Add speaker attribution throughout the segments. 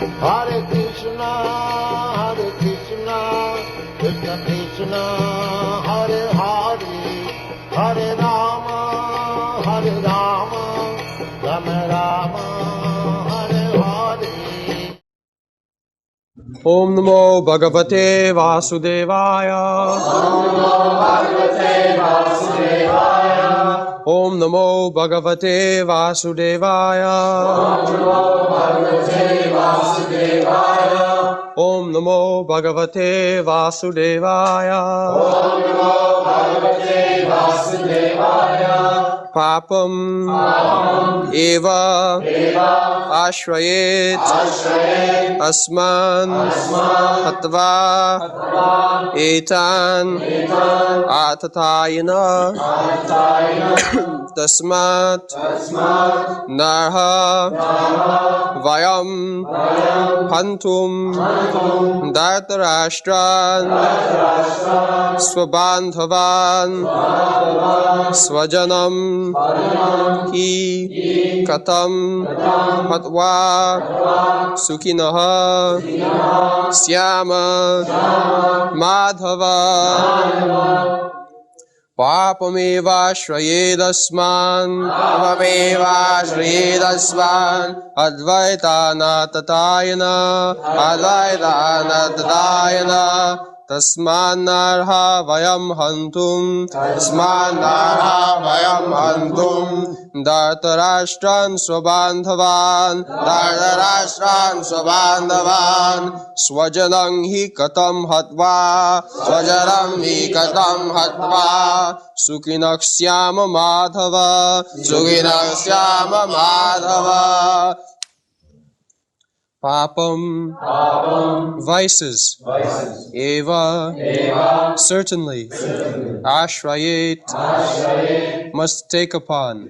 Speaker 1: Hare Krishna, Krishna Krishna, Hare Hare, Hare Rama, Rama Rama, Hare Hare.
Speaker 2: Om Namo Bhagavate Vasudevaya. Om Namo Bhagavate Vasudevaya. Om Namo Bhagavate Vasudevaya. Papam eva ashrayet asman hatva etan atatayana tasmat narha vayam hantum dartarashtran swabandhavan swajanam hi katam hatva sukinaha syama madhava papameva shrayedasman advaitana tatayana tasmanarha vayam hantum dartarashtran swabandhavan swajanam hi katam hatva sukinakshyama madhava Papam, vices, eva, certainly, ashrayet, must take upon,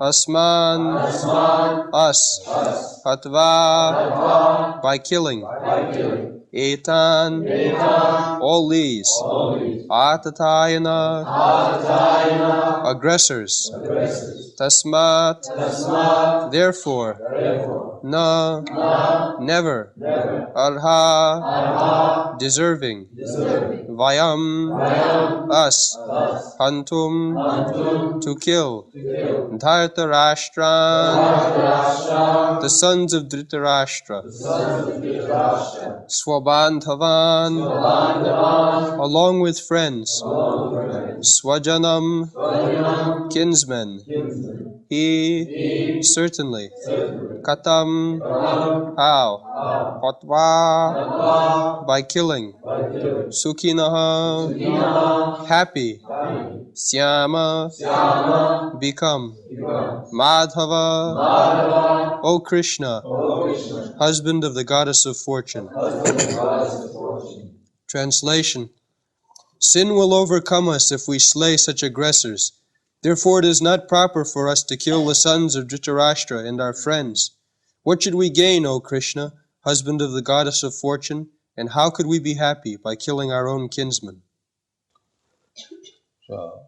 Speaker 2: asman, us, hatva, by killing, etan, all these, atatayana, aggressors, tasmat, therefore, na, never, arha, deserving, vayam, us, hantum, to kill, Dhartarashtra, the sons of Dhritarashtra, Swabandhavan, along with friends, Swajanam, kinsmen, he, certainly, Katam, how, Patva, by killing, Sukinaha, happy, Syama, become, Madhava, O Krishna, husband of the goddess of fortune. Translation: sin will overcome us if we slay such aggressors. Therefore it is not proper for us to kill the sons of Dhritarashtra and our friends. What should we gain, O Krishna, husband of the goddess of fortune, and how could we be happy by killing our own kinsmen?
Speaker 1: So,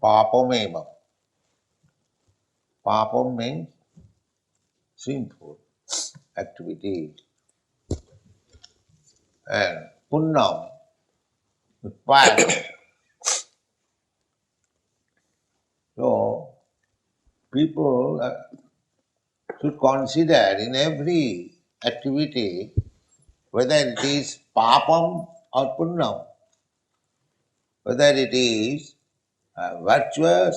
Speaker 1: papameva. Papam means sinful activity. And punnam, pious. So, people should consider in every activity whether it is papam or punnam, whether it is virtuous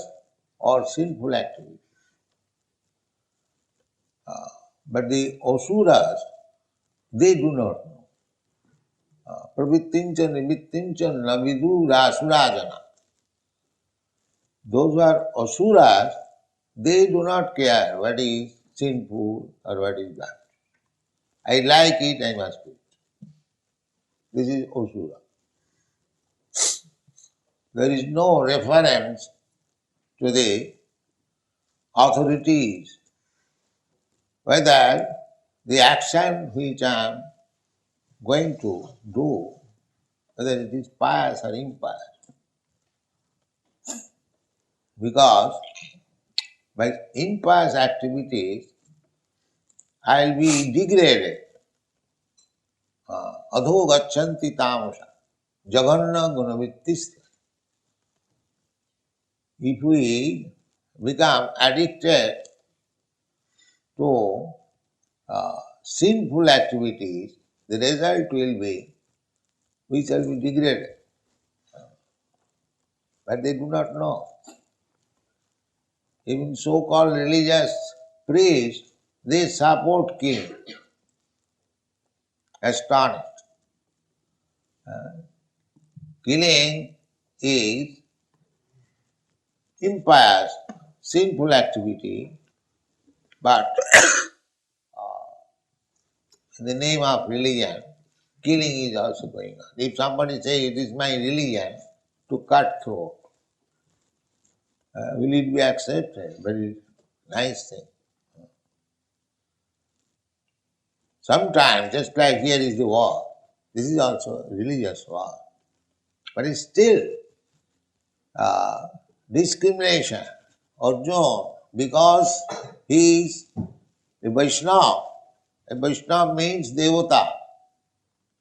Speaker 1: or sinful activity. But the asuras, they do not know. Pravittincha nimittincha navidu rasurajana. Those who are asuras, they do not care what is sinful or what is bad. I like it, I must do it. This is asura. There is no reference to the authorities, whether the action which I am going to do, whether it is pious or impious. Because by impious activities, I'll be degraded. Adho gachanti tamasa jaganna gunavittisya. If we become addicted to sinful activities, the result will be we shall be degraded. But they do not know. Even so-called religious priests, they support king. Astonished. Killing is impious, sinful activity, but in the name of religion, killing is also going on. If somebody says it is my religion to cut throat, will it be accepted? Very nice thing. Sometimes, just like here is the war, this is also a religious war. But it's still discrimination. Arjuna, because he is a Vaishnava. A Vaishnava means Devata,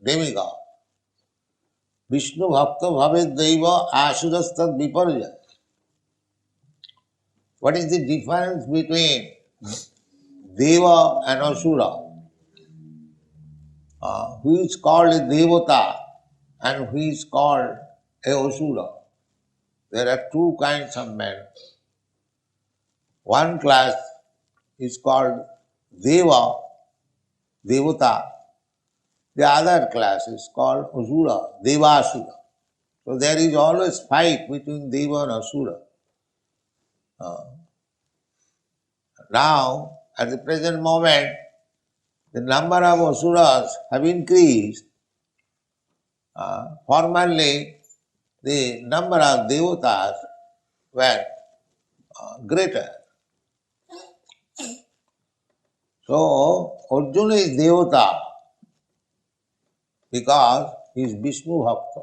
Speaker 1: demigod. Vishnu Bhakta Bhavet Deva Asurastad Viparja. What is the difference between Deva and Asura? Who is called a Devata and who is called a Asura? There are two kinds of men. One class is called Deva, Devata. The other class is called Asura, Devasura. So there is always fight between Deva and Asura. Now, at the present moment, the number of Asuras have increased. Formerly, the number of Devatas were greater. So, Arjuna is Devata because he is Vishnu Bhakta.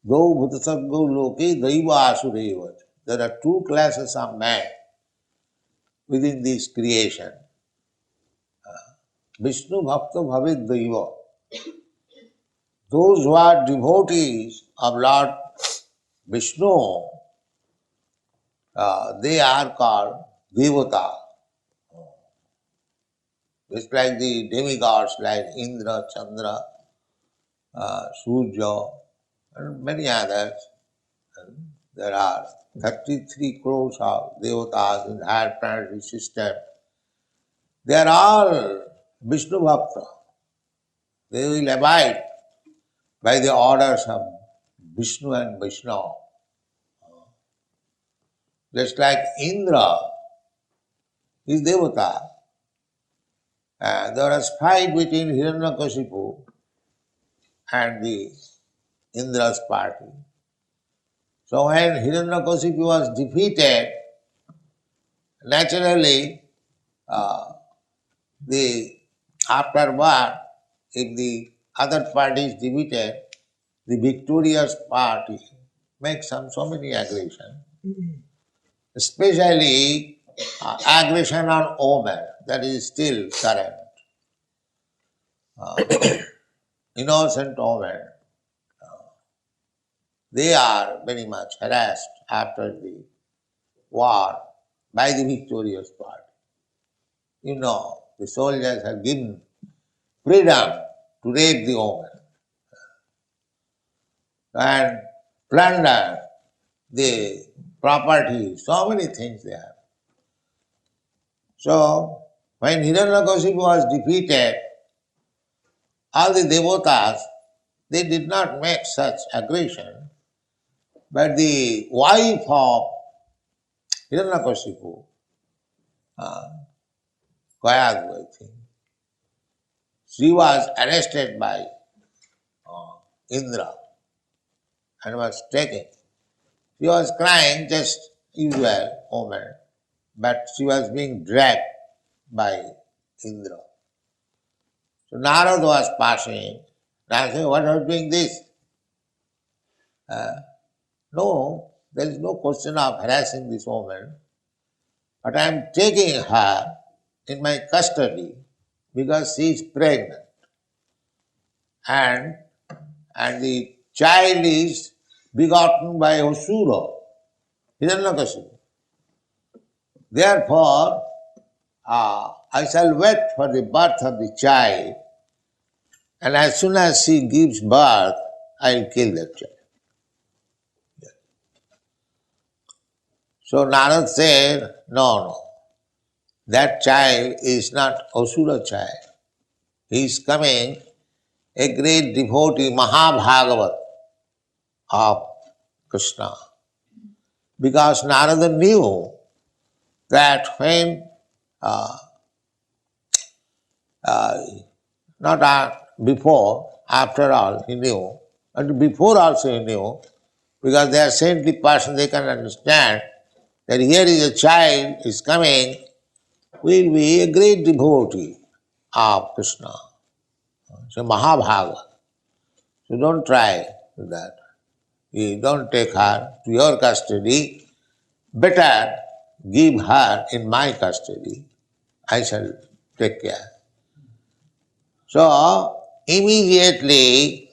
Speaker 1: Go Bhutasaggo Loke Daiva Asureva. There are two classes of men within this creation. Vishnu Bhakta Bhavet Daiva. Those who are devotees of Lord Vishnu, they are called Devata. Just like the demigods like Indra, Chandra, Surya, and many others. And there are 33 crores of devatas in the higher planetary system. They are all Vishnu Bhakta. They will abide by the orders of Vishnu and Vaishnava. Just like Indra is Devata. There was fight between Hiranyakashipu and the Indra's party. So when Hiranyakashipu was defeated, naturally, after war, if the other party is defeated, the victorious party makes so many aggression, especially aggression on women, that is still current. Innocent women, they are very much harassed after the war by the victorious party. You know, the soldiers have given freedom to rape the woman and plunder the property, so many things they have. So, when Hiranyakashipu was defeated, all the devotas, they did not make such aggression, but the wife of Hiranyakashipu, Kayadu, I think, she was arrested by Indra and was taken. She was crying, just usual woman, but she was being dragged by Indra. So Narad was passing, and I said, what are you doing this? No, there is no question of harassing this woman, but I am taking her in my custody because she is pregnant. And the child is begotten by Asura, Hiranyakashipu. Therefore, I shall wait for the birth of the child, and as soon as she gives birth, I will kill that child. So Narad said, no, that child is not Asura child. He is coming, a great devotee, Mahabhagavat of Krishna. Because Narada knew that when, before, after all, he knew, and before also he knew, because they are saintly person, they can understand that here is a child is coming, will be a great devotee of Krishna. So Mahabhagavat. So don't try with that. You don't take her to your custody. Better give her in my custody. I shall take care. So immediately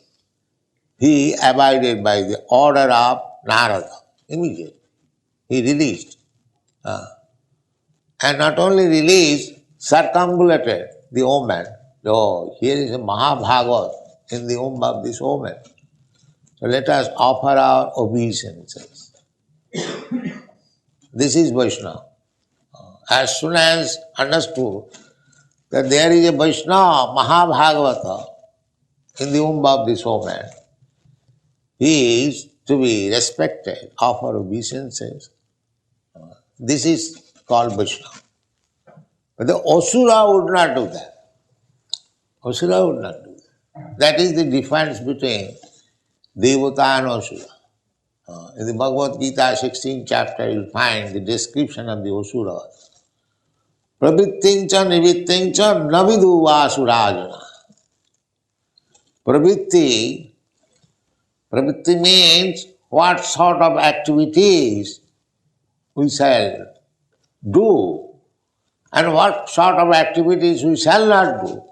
Speaker 1: he abided by the order of Narada. Immediately. He released. And not only released, circumambulated the woman. Oh, here is a Mahabhagavat in the womb of this woman. So let us offer our obeisances. This is Vaishnava. As soon as understood that there is a Vaishnava, Mahabhagavata, in the womb of this woman, he is to be respected, offer obeisances. This is called Vaishnava. But the Asura would not do that. Asura would not do that. That is the difference between Devata and Asura. In the Bhagavad-gītā 16th chapter, you will find the description of the Asura. Pravrittincha nivrittincha navidu vasurajana. Pravritti means what sort of activities we shall do and what sort of activities we shall not do.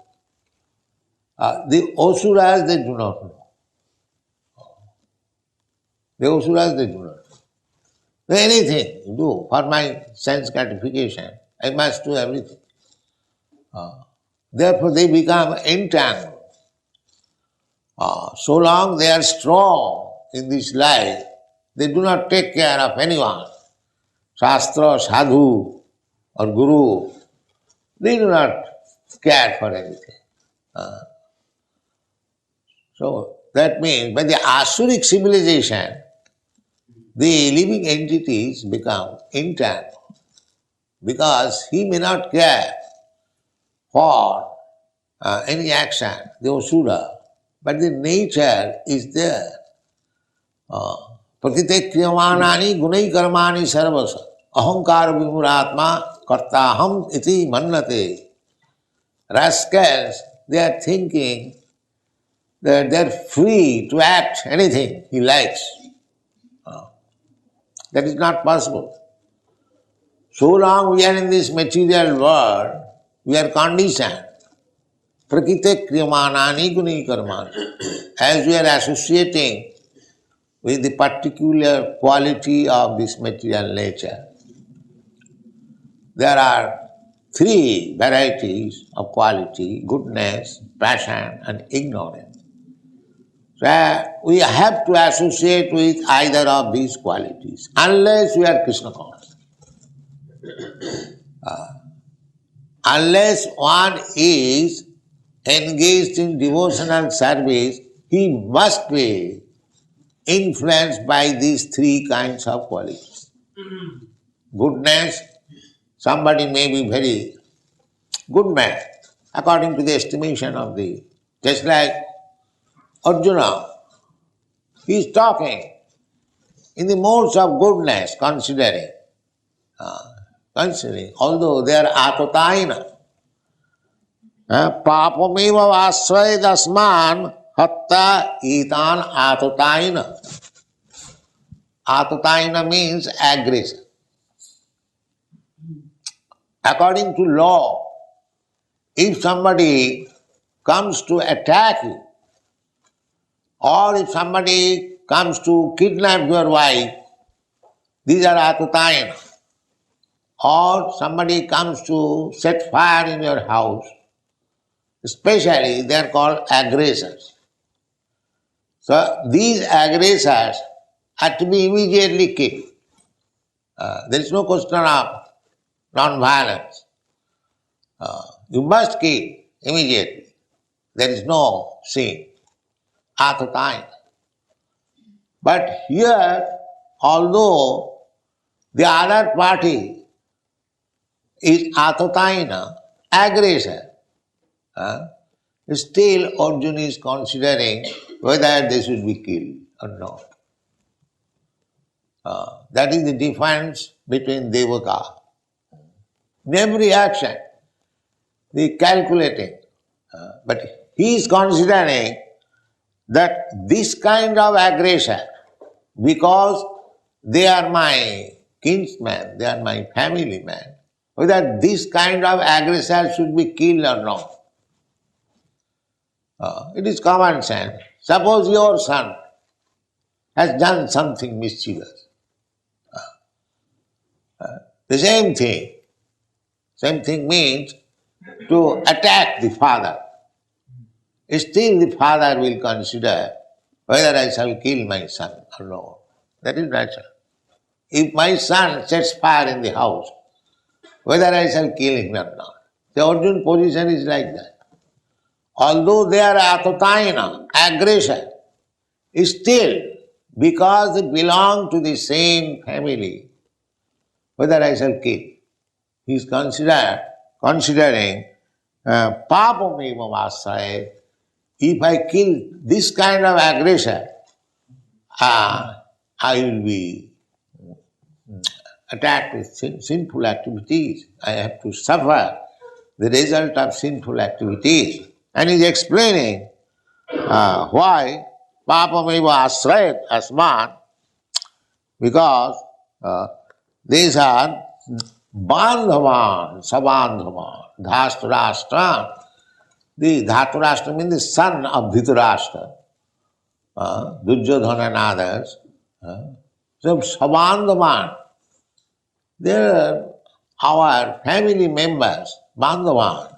Speaker 1: The Asuras, they do not know. The Asuras, they do not know. Anything you do for my sense gratification, I must do everything. Therefore they become entangled. So long they are strong in this life, they do not take care of anyone. Shastra, sadhu or guru, they do not care for anything. So that means by the Asuric civilization, the living entities become entangled because he may not care for any action, the Asura, but the nature is there. Prakite kriyamanani gunai karmani sarvasa ahankara vimuratma kartaham iti mannate. Rascals, they are thinking that they are free to act anything he likes. That is not possible. So long we are in this material world, we are conditioned. Prakite kriyamanani gunai karmani. As we are associating with the particular quality of this material nature, there are three varieties of quality: goodness, passion, and ignorance. So we have to associate with either of these qualities, unless we are Krishna conscious. Unless one is engaged in devotional service, he must be influenced by these three kinds of qualities. Goodness, somebody may be very good man, according to the estimation of just like Arjuna, he is talking in the modes of goodness, considering, although they are atotayana. Papameva vasvai dasman hatta itan atotayana. Atotayana means aggression. According to law, if somebody comes to attack you, or if somebody comes to kidnap your wife, these are atatayana. Or somebody comes to set fire in your house, especially they are called aggressors. So these aggressors are to be immediately killed. There is no question of non-violence. You must kill immediately. There is no sin, atatayana. But here, although the other party is atatayana, aggressor, still Arjuna is considering whether they should be killed or not. That is the difference between devaka. In every action, they calculating. But he is considering that this kind of aggression, because they are my kinsmen, they are my family man, whether this kind of aggressor should be killed or not. It is common sense. Suppose your son has done something mischievous. The same thing. Same thing means to attack the father. Still the father will consider whether I shall kill my son or not. That is natural. If my son sets fire in the house, whether I shall kill him or not. The Arjuna position is like that. Although they are atatayana, aggression, still, because they belong to the same family, whether I shall kill. He is considering papam eva vasaya. If I kill this kind of aggression, I will be attacked with sinful activities. I have to suffer the result of sinful activities. And he is explaining why papam eva asrayat asman, because these are bandhavan, sabandhavan, dhastarashtra. The Dhaturashtra means the son of Dhritarashtra, Duryodhana and others. So Sabandhavan, they are our family members, Bandhavan.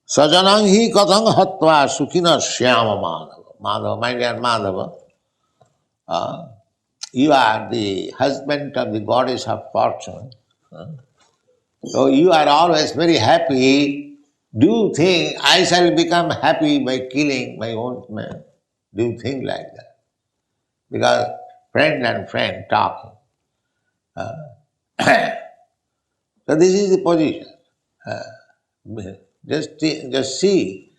Speaker 1: Sajanang hi kathang hatva sukhina shyama madhava. Madhava, my dear Madhava, you are the husband of the goddess of fortune. So you are always very happy. Do you think I shall become happy by killing my own man? Do you think like that? Because friend and friend talking. So this is the position. Just see,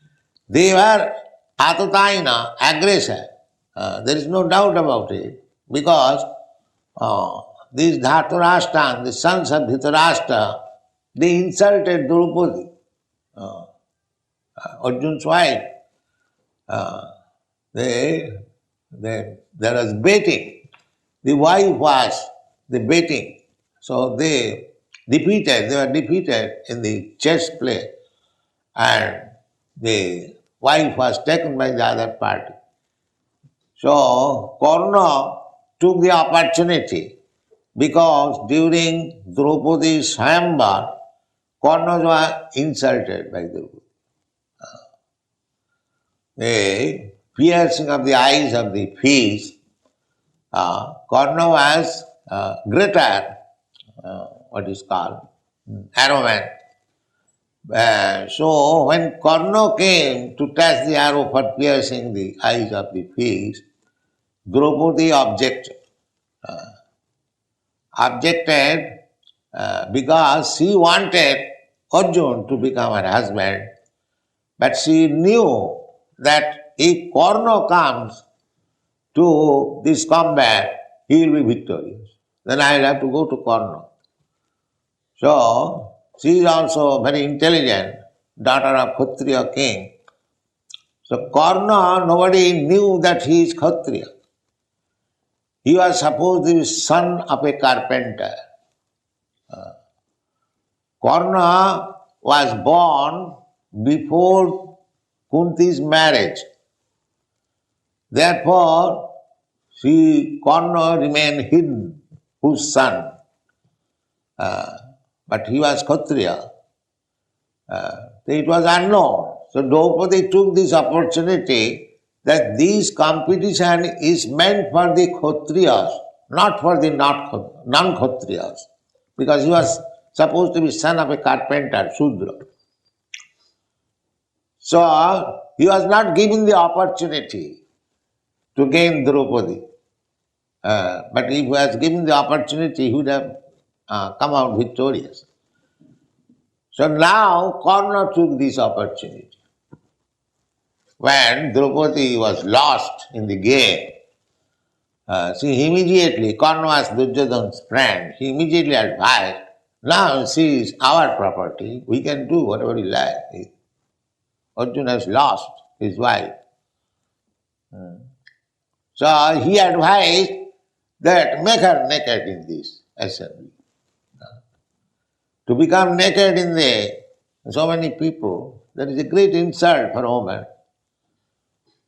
Speaker 1: they were atatayana, aggressor. There is no doubt about it, because these Dhaturashtra, the sons of Dhritarashtra, they insulted Draupadi, Arjuna's wife. There was betting. The wife was the betting. So they were defeated in the chess play, and the wife was taken by the other party. So Karna took the opportunity, because during Draupadi's Swayamvar, Karna was insulted by Draupadi. The piercing of the eyes of the fish, Karna was greater, what is called, arrowman. So when Karna came to touch the arrow for piercing the eyes of the fish, Draupadi objected. Because she wanted Arjuna to become her husband, but she knew that if Karna comes to this combat, he will be victorious. Then I will have to go to Karna. So she is also very intelligent, daughter of Kshatriya king. So Karna, nobody knew that he is Kshatriya. He was supposed to be son of a carpenter. Karna was born before Kunti's marriage. Therefore, Karna remained hidden, whose son. But he was Kshatriya. It was unknown. So Draupadi took this opportunity that this competition is meant for the Kshatriyas, not for the non-Kshatriyas. Because he was supposed to be son of a carpenter, Shudra. So he was not given the opportunity to gain Draupadi. But if he was given the opportunity, he would have come out victorious. So now Karna took this opportunity. When Draupadi was lost in the game, she immediately, Karna was Duryodhana's friend, he immediately advised, now she is our property, we can do whatever we like. Arjuna has lost his wife. So he advised that make her naked in this assembly. To become naked in so many people, that is a great insult for a woman.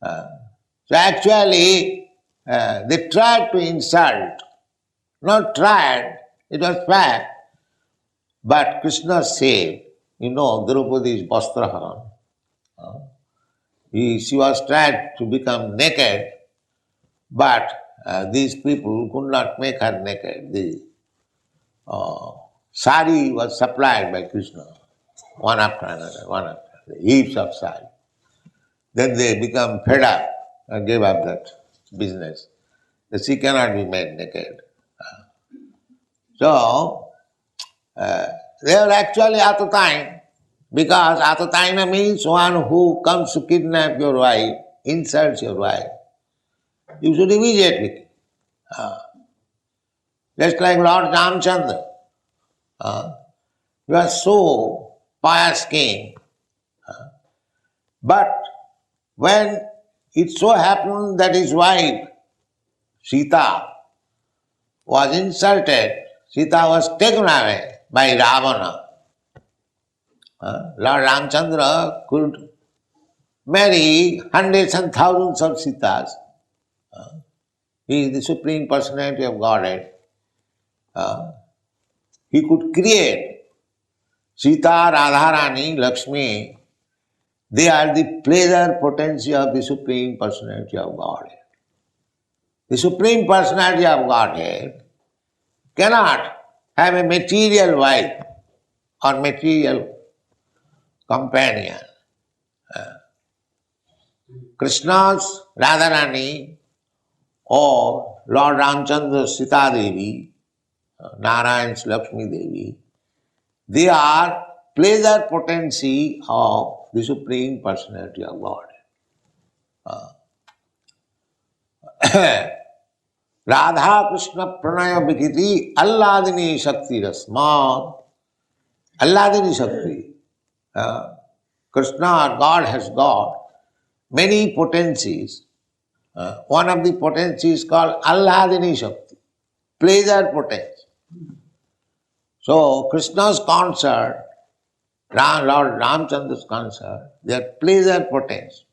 Speaker 1: So actually, they tried to insult, not tried, it was fact. But Krishna said, Draupadi's Vastraharan. She was tried to become naked, but these people could not make her naked. The sari was supplied by Krishna, one after another, heaps of sari. Then they become fed up and gave up that business. That she cannot be made naked. So, they are actually atataina, because atataina means one who comes to kidnap your wife, insults your wife. You should immediately, just like Lord Ramchandra, he was so pious king, but when it so happened that his wife, Sita, was insulted, Sita was taken away by Ravana. Lord Ramchandra could marry hundreds and thousands of Sitas. He is the Supreme Personality of Godhead. He could create Sita, Radharani, Lakshmi. They are the pleasure potency of the Supreme Personality of Godhead. The Supreme Personality of Godhead cannot have a material wife or material companion. Krishna's Radharani or Lord Ramchandra's Sita Devi, Narayan's Lakshmi Devi, they are pleasure potency of the Supreme Personality of God. Radha Krishna Pranaya Vikiti Alladini Shakti Rasma. Alladini Shakti. Krishna or God has got many potencies. One of the potencies is called Alladini Shakti, pleasure potency. So Krishna's concert, Lord Ramchandra's concert, they are pleasure potency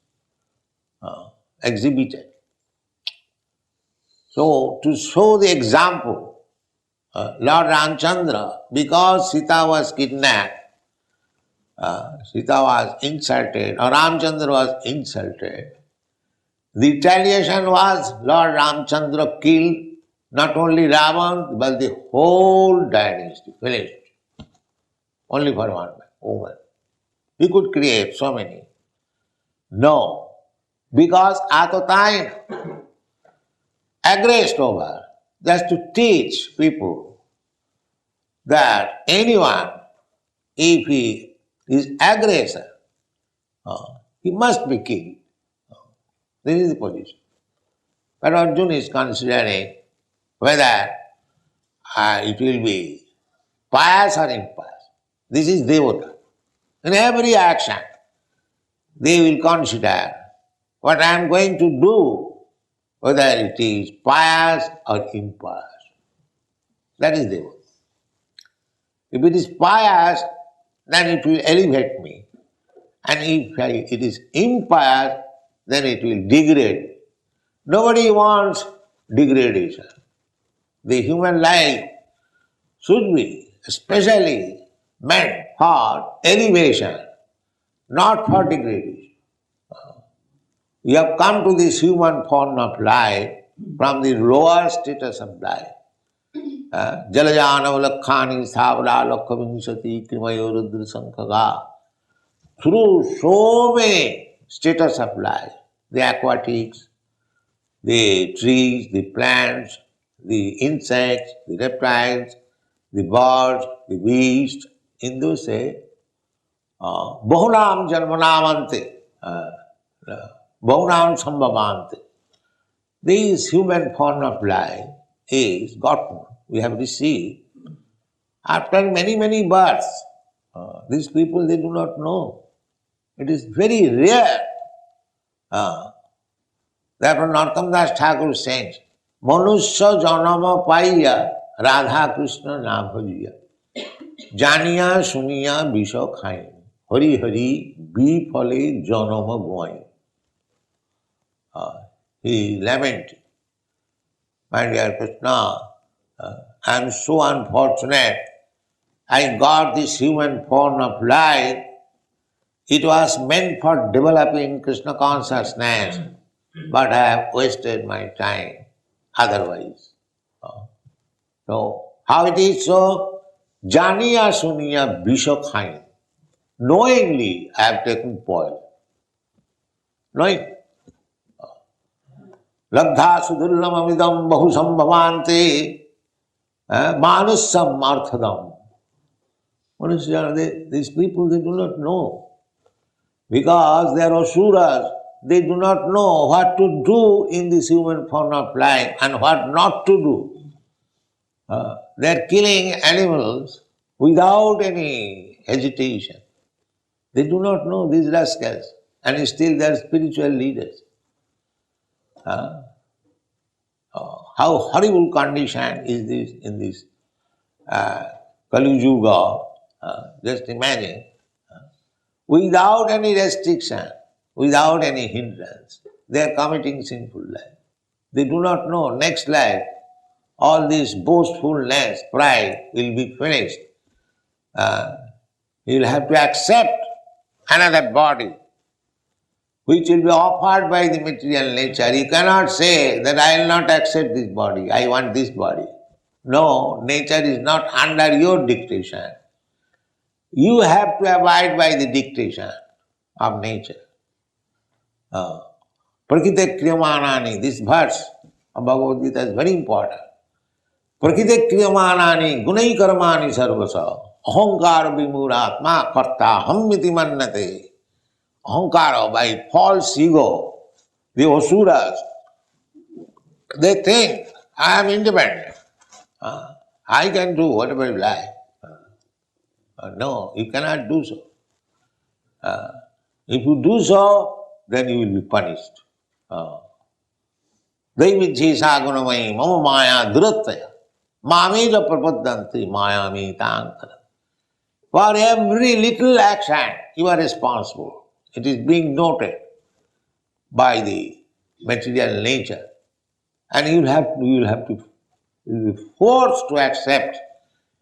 Speaker 1: exhibited. So to show the example, Lord Ramchandra, because Sita was kidnapped, Sita was insulted, or Ramchandra was insulted, the retaliation was Lord Ramchandra killed not only Ravan, but the whole dynasty, finished. Only for one woman. He could create so many. No, because Atataina aggressed over just to teach people that anyone, if he is aggressor, he must be killed. This is the position. But Arjuna is considering whether it will be pious or impious. This is devota. In every action, they will consider what I am going to do, whether it is pious or impious. That is devota. If it is pious, then it will elevate me. And if it is impious, then it will degrade. Nobody wants degradation. The human life should be especially meant for elevation, not for degradation. You have come to this human form of life from the lower status of life. Jalajana lakhani savla lakhavinsati krimayo rudra sankhaga. Through so many status of life, the aquatics, the trees, the plants, the insects, the reptiles, the birds, the beasts, Hindus say, Bahunam Janmanamante, Bahunam Sambhavante. This human form of life is gotten, we have received after many, many births. These people, they do not know. It is very rare. Therefore, Narottam Das Thakur says, Manusya janama paiya Radha Krishna na bhajiya. Janiya suniya bisha khain. Hari hari bifale janama goin. He lamented, my dear Krishna, I am so unfortunate. I got this human form of life. It was meant for developing Krishna consciousness, but I have wasted my time otherwise. So, how it is so? Janiya suniya bisha khain. Knowingly, I have taken poison. Knowing. Labdha sudurlam amidam bahu sambhavante manusam arthadam. These people, they do not know. Because they are asuras, they do not know what to do in this human form of life and what not to do. They are killing animals without any hesitation. They do not know, these rascals, and still they are spiritual leaders. How horrible condition is this in this Kali Yuga. Just imagine. Without any restriction, without any hindrance, they are committing sinful life. They do not know next life, all this boastfulness, pride will be finished. You will have to accept another body, which will be offered by the material nature. You cannot say that I will not accept this body, I want this body. No, nature is not under your dictation. You have to abide by the dictation of nature. Prakite kriyamanani, this verse of Bhagavad-gītā is very important. Prakite kriyamanani gunai karmani sarvasa ahankara vimuratma karta hammiti mannate. Ahankara, by false ego, the asuras, they think I am independent. I can do whatever you like. No, you cannot do so. If you do so, then you will be punished. Daividhyesa gunamai mama maya durattaya mameja prapaddanti mayami tankara. For every little action, you are responsible. It is being noted by the material nature. And you will be forced to accept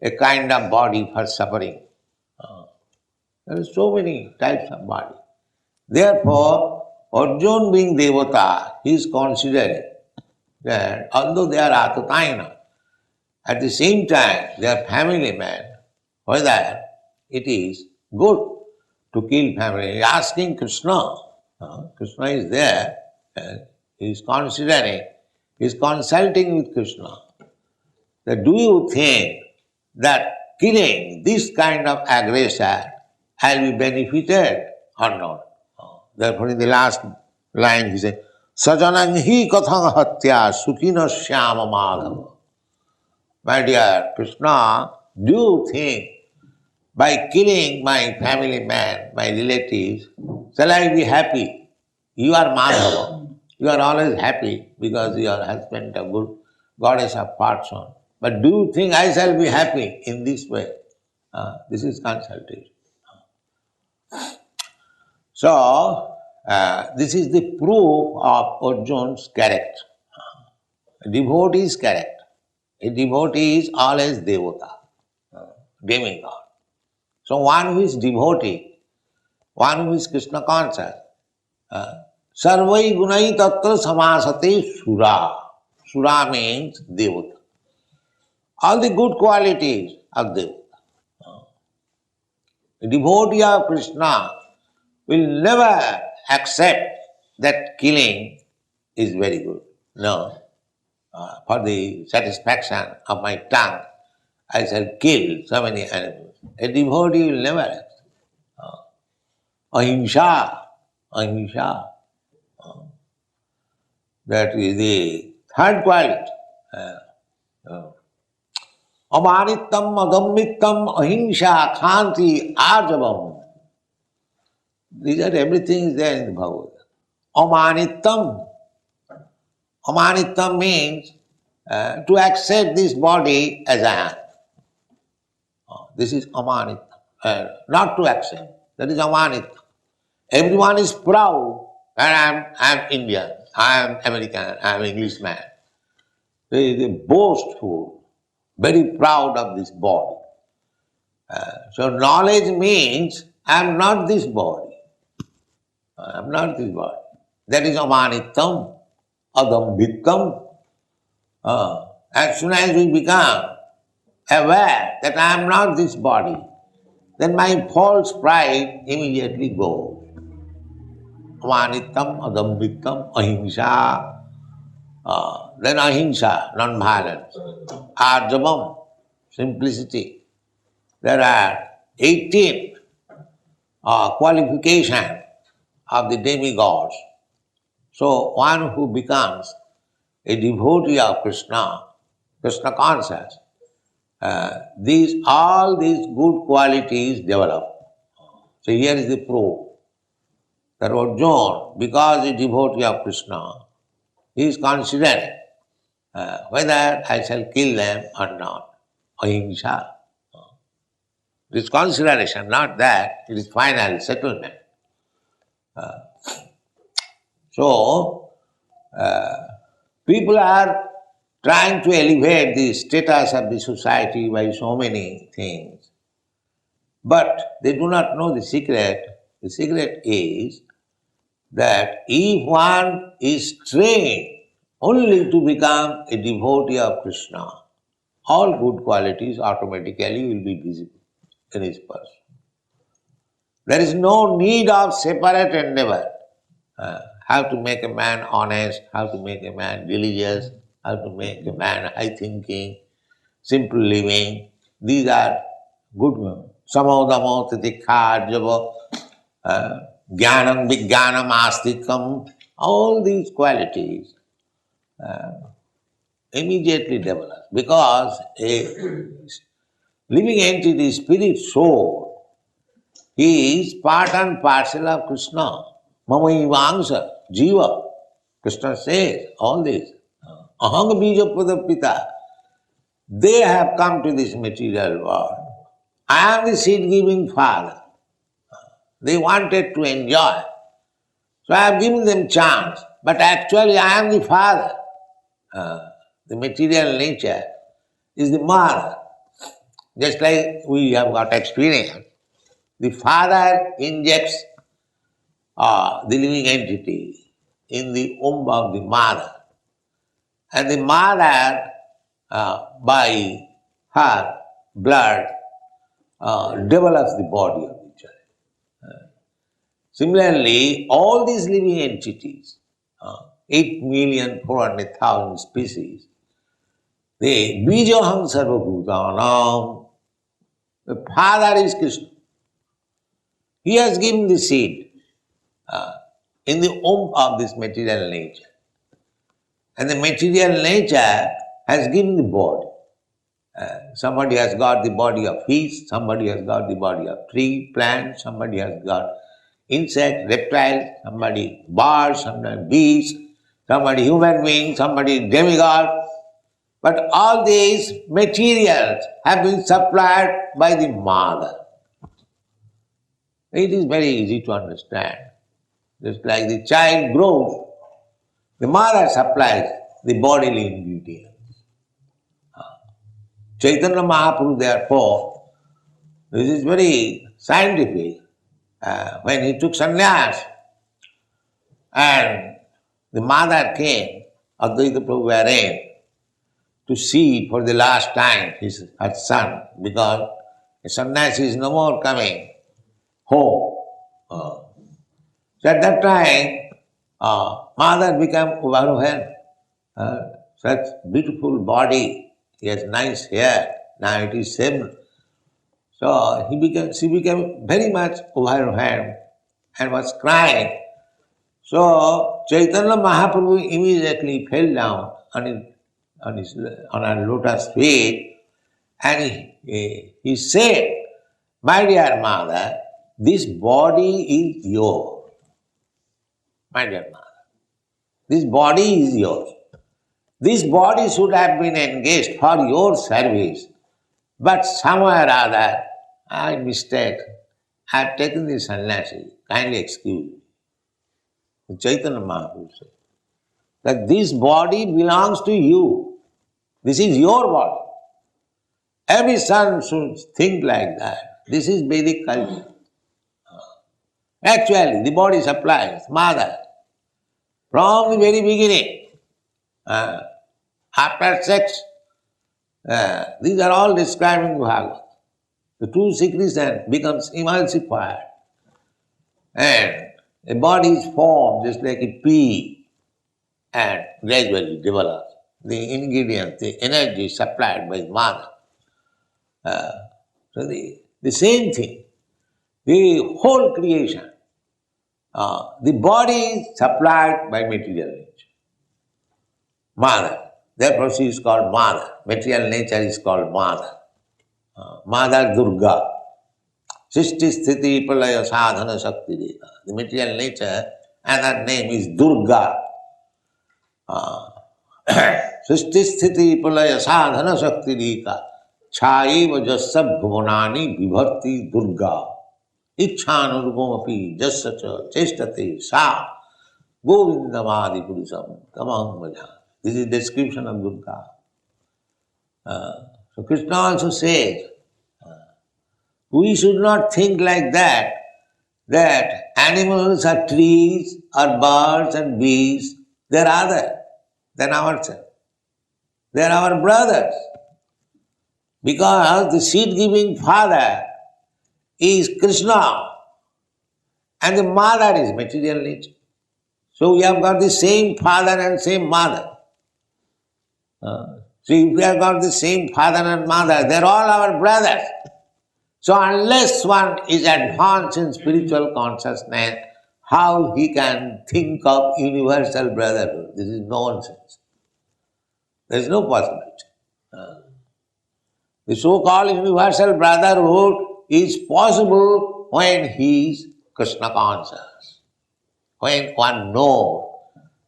Speaker 1: a kind of body for suffering. There are so many types of body. Therefore, Arjuna being Devata, he is considering that although they are Atatayana, at the same time they are family men, whether it is good to kill family. He is asking Krishna. Krishna is there, and he is considering, he is consulting with Krishna. That do you think that killing this kind of aggressor will be benefited or not? Therefore, in the last line he says, Sajanang hi kathang hatya sukhina shyama madhava. My dear Krishna, do you think by killing my family man, my relatives, shall I be happy? You are Madhava. You are always happy because your husband a good goddess of fortune. But do you think I shall be happy in this way? This is consultation. So, this is the proof of Arjuna's character. A devotee is character. A devotee is always devata, demigod. So one who is devotee, one who is Krishna conscious, sarvai gunai tatra samasate sura. Sura means devata. All the good qualities of devata. A devotee of Krishna will never accept that killing is very good. No. For the satisfaction of my tongue, I shall kill so many animals. A devotee will never accept. Ahimsa, ahimsa. That is the third quality. Amanittam, adammittam, ahimsa, khanti, arjavam. These are everything is there in the Bhagavad-gītā. Amanittam. Amanittam means to accept this body as I am. This is amanittam. Not to accept. That is amanittam. Everyone is proud that I am Indian, I am American, I am Englishman. They are boastful, very proud of this body. So knowledge means I am not this body. I am not this body. That is amanittam, adambittam. As soon as we become aware that I am not this body, then my false pride immediately goes. Amanittam, adambittam, ahimsa. Then ahimsa, non-violence. Arjavam, simplicity. There are 18 qualifications of the demigods. So one who becomes a devotee of Krishna, Krishna conscious, all these good qualities develop. So here is the proof that Arjuna, because he is devotee of Krishna, he is considering whether I shall kill them or not. Ahimsa. It is consideration, not that it is final settlement. So, people are trying to elevate the status of the society by so many things. But they do not know the secret. The secret is that if one is trained only to become a devotee of Krishna, all good qualities automatically will be visible in his person. There is no need of separate endeavor. How to make a man honest, how to make a man religious, how to make a man high thinking, simple living. These are good ones. Samodamo titikha arjava, jnanam vijnanam astikam. All these qualities immediately develop because a living entity, spirit, soul, is part and parcel of Krishna. Mamaivangsha, jiva. Krishna says all this. Ahanga bija pradapita. They have come to this material world. I am the seed-giving father. They wanted to enjoy. So I have given them chance. But actually I am the father. The material nature is the mother. Just like we have got experience. The father injects the living entity in the womb of the mother. And the mother, by her blood, develops the body of the child. Similarly, all these living entities, 8,400,000 species, they bijaham sarvabhutanam. The father is Krishna. He has given the seed in the womb of this material nature. And the material nature has given the body. Somebody has got the body of fish, somebody has got the body of tree, plant, somebody has got insect, reptile, somebody bird, somebody beast, somebody human being, somebody demigod. But all these materials have been supplied by the mother. It is very easy to understand. Just like the child grows, the mother supplies the bodily ingredients. Chaitanya Mahaprabhu, therefore, this is very scientific. When he took sannyas and the mother came, Advaita Prabhu wherein, to see for the last time her son, because the sannyasi is no more coming home. So at that time, mother became overwhelmed. Such beautiful body, he has nice hair, now it is same. So she became very much overwhelmed and was crying. So Chaitanya Mahaprabhu immediately fell down on a lotus feet, and he said, "My dear mother, this body is yours. My dear mother, this body is yours. This body should have been engaged for your service, but somewhere or other, I mistake. I have taken this sannyasi. Kindly excuse me." Chaitanya Mahaprabhu said that this body belongs to you. This is your body. Every son should think like that. This is Vedic culture. Actually, the body supplies mother from the very beginning. After sex, these are all described in Bhagavad. The true secretion becomes emulsified, and a body is formed just like a pea and gradually develops. The ingredients, the energy supplied by mother. So the same thing, the whole creation, the body is supplied by material nature. Mother. Therefore she is called Mother. Material nature is called Mother. Mother Durga. Sisti Sthiti Pralaya Sadhana Shakti Deka. The material nature, and that name is Durga. Sisti Sthiti Pralaya Sadhana Shakti Deka. Chaiva Jasya Bhuvanani Vibharti Durga. Ichhanurupapi Jasya Chestate Sa Govindamadi Purusam Tamam Bhaja. This is description of Durga. So Krishna also says, we should not think like that animals are trees or birds and bees, they are other than ourselves. They are our brothers. Because the seed-giving father is Krishna and the mother is material nature. So we have got the same father and same mother. So if we have got the same father and mother, they are all our brothers. So unless one is advanced in spiritual consciousness, how he can think of universal brotherhood? This is nonsense. There is no possibility. The so-called universal brotherhood is possible when he is Krishna conscious. When one knows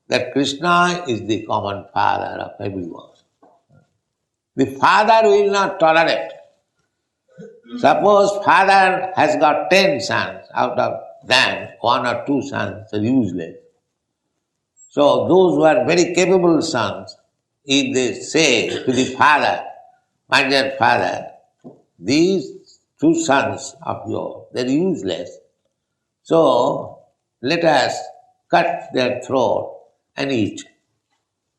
Speaker 1: that Krishna is the common father of everyone. The father will not tolerate. Suppose father has got 10 sons, out of them 1 or 2 sons are useless. So those who are very capable sons, if they say to the father, "My dear father, these 2 sons of yours, they are useless. So let us cut their throat and eat."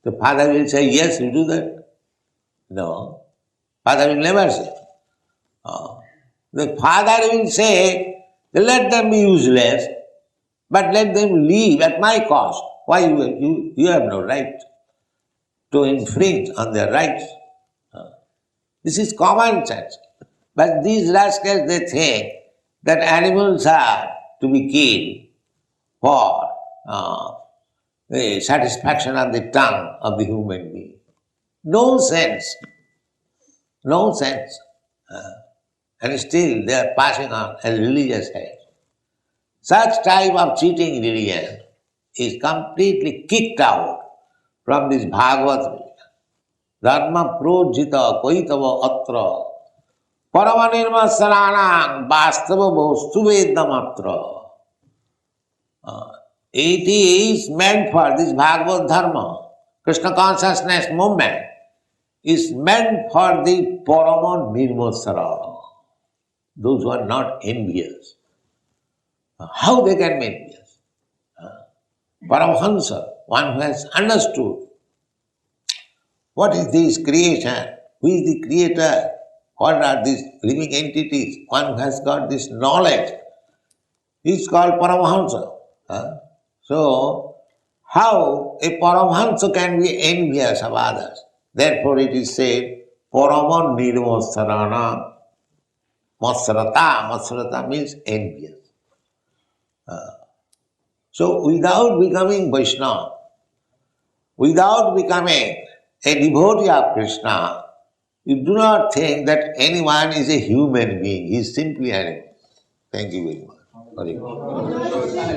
Speaker 1: The father will say, "Yes, you do that." No, father will never say. The father will say, "Let them be useless, but let them live at my cost." Why? You have no right to infringe on their rights. This is common sense. But these rascals, they think that animals are to be killed for the satisfaction of the tongue of the human being. No sense. No sense. And still they are passing on as religious head. Such type of cheating religion is completely kicked out from this Bhagavad-gītā. Dharma projita koitava atra Paramanirmasaranang Vastava Bostu Vedamatra. It is meant for this Bhagavad Dharma, Krishna consciousness movement, is meant for the Parama Nirmasara, those who are not envious. How they can be envious? Paramahansa, one who has understood what is this creation, who is the creator, what are these living entities, one who has got this knowledge, is called Paramahansa. So, how a Paramahansa can be envious of others? Therefore it is said, Parama Nirmasarana. Masrata means envious. So without becoming Vaishnava, without becoming a devotee of Krishna, you do not think that anyone is a human being. He is simply an animal. Thank you very much. Very good.